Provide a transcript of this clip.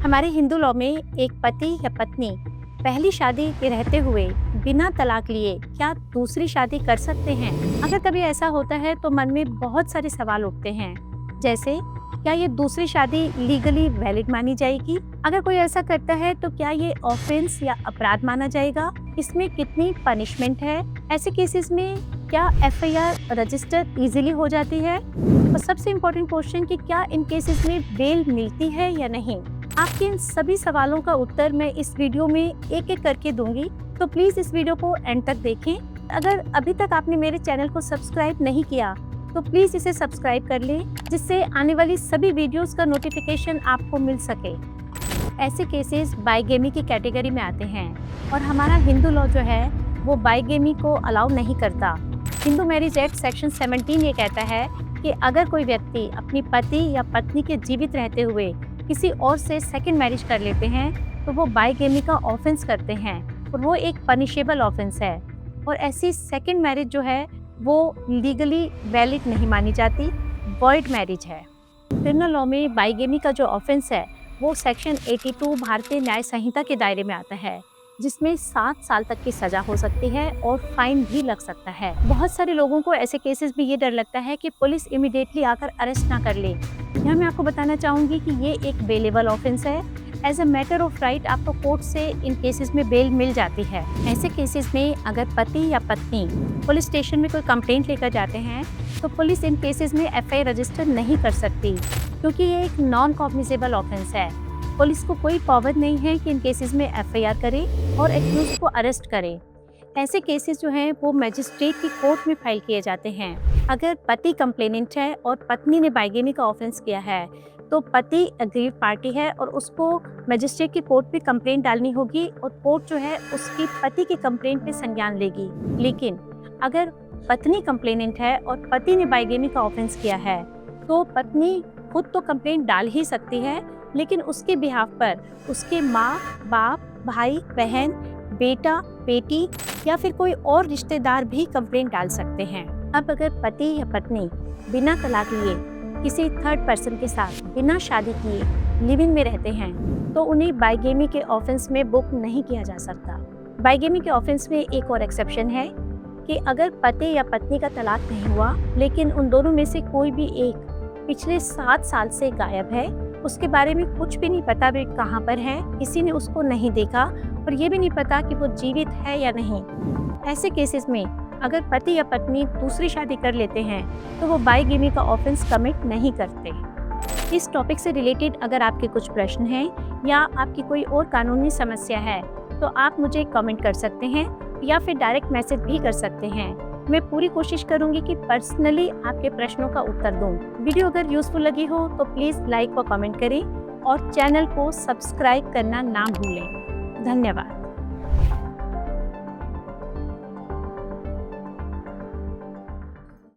हमारे हिंदू लॉ में एक पति या पत्नी पहली शादी के रहते हुए बिना तलाक लिए क्या दूसरी शादी कर सकते हैं? अगर कभी ऐसा होता है तो मन में बहुत सारे सवाल उठते हैं, जैसे क्या ये दूसरी शादी लीगली वैलिड मानी जाएगी? अगर कोई ऐसा करता है तो क्या ये ऑफेंस या अपराध माना जाएगा? इसमें कितनी पनिशमेंट है? ऐसे केसेस में क्या एफआईआर रजिस्टर इजीली हो जाती है? और सबसे इम्पोर्टेंट क्वेश्चन कि क्या इन केसेस में बेल मिलती है या नहीं? आपके इन सभी सवालों का उत्तर मैं इस वीडियो में एक एक करके दूंगी, तो प्लीज इस वीडियो को एंड तक देखें। अगर अभी तक आपने मेरे चैनल को सब्सक्राइब नहीं किया तो प्लीज इसे सब्सक्राइब कर लें, जिससे आने वाली सभी वीडियोस का नोटिफिकेशन आपको मिल सके। ऐसे केसेस बाइगेमी की कैटेगरी में आते हैं और हमारा हिंदू लॉ जो है वो बाइगेमी को अलाउ नहीं करता। हिंदू मैरिज एक्ट सेक्शन 17 ये कहता है कि अगर कोई व्यक्ति अपनी पति या पत्नी के जीवित रहते हुए किसी और से सेकंड मैरिज कर लेते हैं तो वो बाइगेमी का ऑफेंस करते हैं और वो एक पनिशेबल ऑफेंस है। और ऐसी सेकंड मैरिज जो है वो लीगली वैलिड नहीं मानी जाती, वॉइड मैरिज है। क्रिमिनल लॉ में बाइगेमी का जो ऑफेंस है वो सेक्शन 82 भारतीय न्याय संहिता के दायरे में आता है, जिसमें 7 साल तक की सजा हो सकती है और फाइन भी लग सकता है। बहुत सारे लोगों को ऐसे केसेस में ये डर लगता है कि पुलिस इमीडिएटली आकर अरेस्ट ना कर ले। यहाँ मैं आपको बताना चाहूँगी कि ये एक बेलेबल ऑफेंस है। As a matter of right आपको कोर्ट से इन केसेस में बेल मिल जाती है। ऐसे केसेस में अगर पति या पत्नी पुलिस स्टेशन में कोई कंप्लेंट लेकर जाते हैं तो पुलिस इन केसेस में एफआईआर रजिस्टर नहीं कर सकती, क्योंकि ये एक नॉन कॉग्निजेबल ऑफेंस है। पुलिस को कोई पावर नहीं है कि इन केसेस में एफआईआर करे और एक्यूज को अरेस्ट करे। ऐसे केसेस जो हैं वो मजिस्ट्रेट की कोर्ट में फाइल किए जाते हैं। अगर पति कंप्लेनेंट है और पत्नी ने बाइगेमी का ऑफेंस किया है तो पति अग्रीव पार्टी है और उसको मजिस्ट्रेट की कोर्ट पे कंप्लेंट डालनी होगी और कोर्ट जो है उसकी पति के कंप्लेंट पे संज्ञान लेगी। लेकिन अगर पत्नी कंप्लेनेंट है और पति ने बाइगेमी का ऑफेंस किया है तो पत्नी खुद तो कंप्लेंट डाल ही सकती है, लेकिन उसके बिहाफ पर उसके माँ, बाप, भाई, बहन, बेटा, बेटी या फिर कोई और रिश्तेदार भी कंप्लेंट डाल सकते हैं। अब अगर पति या पत्नी बिना तलाक लिए किसी थर्ड पर्सन के साथ बिना शादी किए लिविंग में रहते हैं तो उन्हें बाइगेमी के ऑफेंस में बुक नहीं किया जा सकता। बाइगेमी के ऑफेंस में एक और एक्सेप्शन है कि अगर पति या पत्नी का तलाक नहीं हुआ लेकिन उन दोनों में से कोई भी एक पिछले 7 साल से गायब है, उसके बारे में कुछ भी नहीं पता वे कहाँ पर है, किसी ने उसको नहीं देखा और ये भी नहीं पता कि वो जीवित है या नहीं। ऐसे केसेस में अगर पति या पत्नी दूसरी शादी कर लेते हैं तो वो बाइगेमी का ऑफेंस कमिट नहीं करते। इस टॉपिक से रिलेटेड अगर आपके कुछ प्रश्न हैं या आपकी कोई और कानूनी समस्या है तो आप मुझे कमेंट कर सकते हैं या फिर डायरेक्ट मैसेज भी कर सकते हैं। मैं पूरी कोशिश करूंगी कि पर्सनली आपके प्रश्नों का उत्तर दूं। वीडियो अगर यूजफुल लगी हो तो प्लीज़ लाइक व कमेंट करें और चैनल को सब्सक्राइब करना ना भूलें। धन्यवाद।